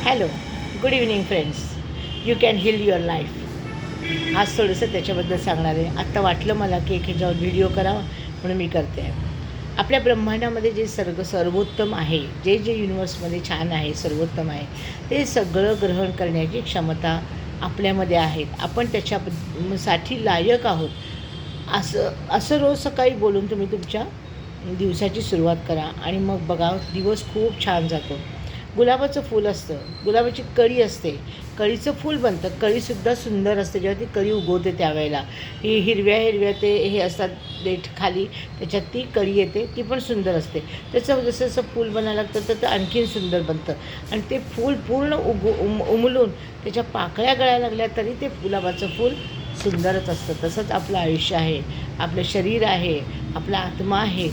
Hello, good evening friends. You can heal your life. आज थोडंसं त्याच्याबद्दल सांगणार आहे. आत्ता वाटलं मला की एक ह्याच्यावर व्हिडिओ करावा म्हणून मी करते आहे. आपल्या ब्रह्मांडामध्ये जे सर्वोत्तम आहे, जे जे युनिवर्समध्ये छान आहे, सर्वोत्तम आहे, ते सगळं ग्रहण करण्याची क्षमता आपल्यामध्ये आहेत. आपण त्याच्यासाठी लायक आहोत. असं असं रोज सकाळी बोलून तुम्ही तुमच्या दिवसाची सुरुवात करा आणि मग बघा दिवस खूप छान जातो. गुलाबाचं फूल असतं, गुलाबाची कळी असते, कळीचं फूल बनतं, कळीसुद्धा सुंदर असते जेव्हा ती कळी उगवते त्यावेळेला. ही हिरव्या हिरव्या ते हे असतात देठ खाली, त्याच्यात ती कळी येते, ती पण सुंदर असते. त्याचं जसं जसं फूल बनायला लागतं तर ते आणखीन सुंदर बनतं आणि ते फूल पूर्ण उमलून त्याच्या पाकळ्या गळायला लागल्या तरी ते गुलाबाचं फूल सुंदरच असतं. तसंच आपलं आयुष्य आहे, आपलं शरीर आहे, आपला आत्मा आहे,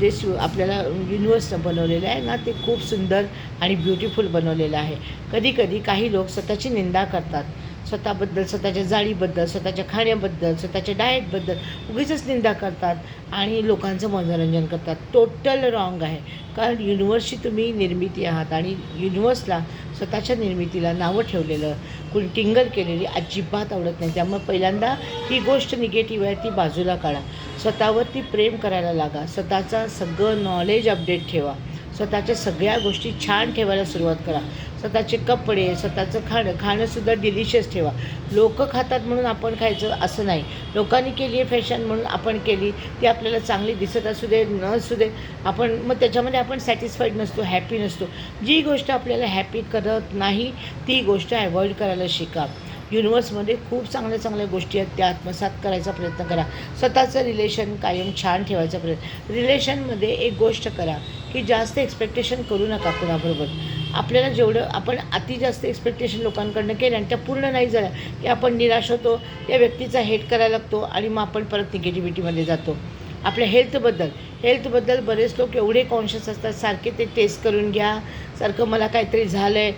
जे आपल्याला युनिवर्सनं बनवलेलं आहे ना, ते खूप सुंदर आणि ब्युटिफुल बनवलेलं आहे. कधीकधी काही लोक स्वतःची निंदा करतात, स्वतःबद्दल, स्वतःच्या जाळीबद्दल, स्वतःच्या खाण्याबद्दल, स्वतःच्या डाएटबद्दल उगीचच निंदा करतात आणि लोकांचं मनोरंजन करतात. टोटल रॉंग आहे. कारण युनिवर्सची तुम्ही निर्मिती आहात आणि युनिवर्सला स्वतःच्या निर्मितीला नावं ठेवलेलं, कुणी टिंगल केलेली अजिबात आवडत नाही. त्यामुळे पहिल्यांदा ही गोष्ट निगेटिव्ह आहे ती बाजूला काढा. स्वतःवरती प्रेम करायला लागा. स्वतःचं सगळं नॉलेज अपडेट ठेवा. स्वतःच्या सगळ्या गोष्टी छान ठेवायला सुरुवात करा. स्वतःचे कपडे, स्वतःचं खाणंसुद्धा डिलिशियस ठेवा. लोकं खातात म्हणून आपण खायचं असं नाही. लोकांनी केली आहे फॅशन म्हणून आपण केली, ती आपल्याला चांगली दिसत असू दे न असू दे, आपण मग त्याच्यामध्ये आपण सॅटिस्फाईड नसतो, हॅपी नसतो. जी गोष्ट आपल्याला हॅपी करत नाही ती गोष्ट अवॉइड करायला शिका. युनिवर्समध्ये खूप चांगल्या चांगल्या गोष्टी आहेत, त्या आत्मसात करायचा प्रयत्न करा. स्वतःचं रिलेशन कायम छान ठेवायचा प्रयत्न. रिलेशनमध्ये एक गोष्ट करा की जास्त एक्सपेक्टेशन करू नका कोणाबरोबर. आपल्याला जेवढं आपण अति जास्त एक्सपेक्टेशन लोकांकडनं केलं आणि त्या पूर्ण नाही झाल्या की आपण निराश होतो, त्या व्यक्तीचा हेट करायला लागतो आणि मग आपण परत निगेटिव्हिटीमध्ये जातो. आपल्या हेल्थबद्दल बरेच लोक एवढे कॉन्शियस असतात, सारखे ते टेस्ट करून घ्या, सारखं मला काहीतरी झालं आहे,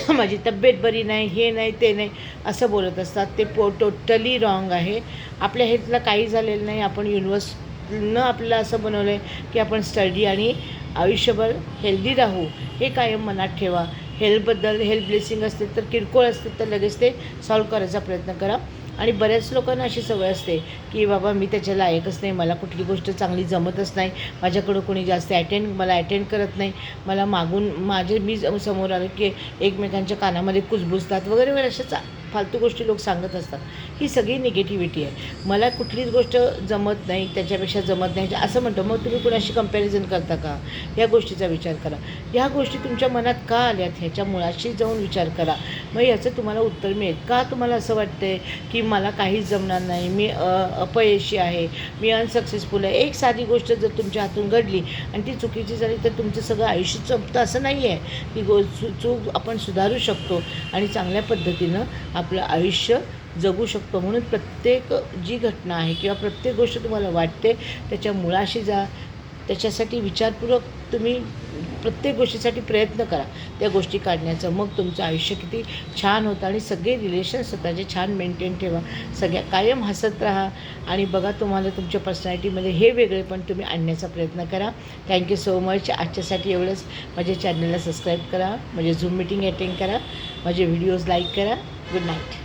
माझी तब्येत बरी नाही, हे नाही ते नाही असं बोलत असतात. ते टोटली रॉंग आहे. आपल्या हेल्थला काही झालेलं नाही. आपण युनिवर्सनं आपल्याला असं बनवलं आहे की आपण स्टडी आणि आयुष्यभर हेल्दी राहू, हे कायम मनात ठेवा. हेल्थ ब्लेसिंग असते तर किरकोळ असते तर लगेच ते सॉल्व करायचा प्रयत्न करा. आणि बऱ्याच लोकांना अशी सवय असते की बाबा मी त्याच्या लायकच नाही, मला कुठली गोष्ट चांगली जमतच नाही, माझ्याकडं कोणी जास्त मला अटेंड करत नाही, मला मागून मी समोर आलं की एकमेकांच्या कानामध्ये कुजबुजतात वगैरे वगैरे अशा फालतू गोष्टी लोक सांगत असतात. ही सगळी निगेटिव्हिटी आहे. मला कुठलीच गोष्ट जमत नाही, त्याच्यापेक्षा जमत नाही असं म्हणतो. मग तुम्ही कुणाशी कंपॅरिझन करता का? या गोष्टीचा विचार करा. ह्या गोष्टी तुमच्या मनात का आल्यात ह्याच्या मुळाशी जाऊन विचार करा. मग याचं तुम्हाला उत्तर मिळेल. का तुम्हाला असं वाटतंय की मला काहीच जमणार नाही, मी अपयशी आहे, मी अनसक्सेसफुल आहे? एक साधी गोष्ट जर तुमच्या हातून घडली आणि ती चुकीची झाली तर तुमचं सगळं आयुष्य संपतं असं नाही आहे. ती चूक आपण सुधारू शकतो आणि चांगल्या पद्धतीनं आपलं आयुष्य जगू शकतो. म्हणून प्रत्येक जी घटना आहे किंवा प्रत्येक गोष्ट तुम्हाला वाटते त्याच्या मुळाशी जा. त्याच्यासाठी विचारपूर्वक तुम्ही प्रत्येक गोष्टीसाठी प्रयत्न करा त्या गोष्टी काढण्याचं. मग तुमचं आयुष्य किती छान होतं आणि सगळे रिलेशन स्वतःचे छान मेंटेन ठेवा. सगळ्या कायम हसत राहा आणि बघा तुम्हाला तुमच्या पर्सनॅलिटीमध्ये हे वेगळेपण तुम्ही आणण्याचा प्रयत्न करा. Thank you so much. आजच्यासाठी एवढंच. माझ्या चॅनलला सबस्क्राईब करा, माझे झूम मीटिंग अटेंड करा, माझे व्हिडिओज लाईक करा. Good night.